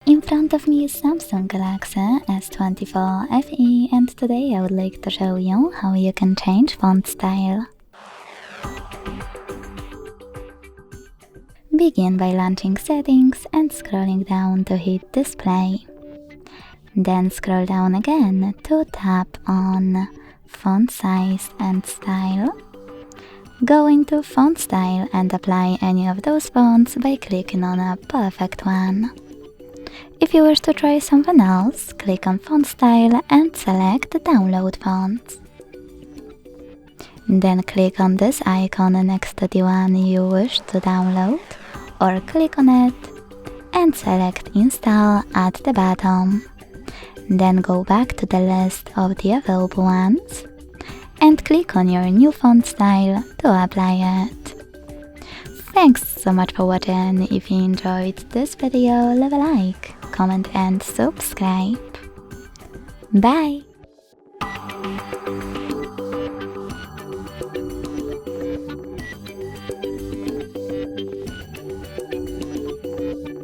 In front of me is Samsung Galaxy S24 FE, and today I would like to show you how you can change font style. Begin by launching Settings and scrolling down to hit Display. Then scroll down again to tap on Font Size and Style. Go into Font Style and apply any of those fonts by clicking on a perfect one. If you wish to try something else, click on Font Style and select Download Fonts. Then click on this icon next to the one you wish to download, or click on it and select Install at the bottom. Then go back to the list of the available ones and click on your new font style to apply it. Thanks so much for watching. If you enjoyed this video, leave a like, comment and subscribe. Bye!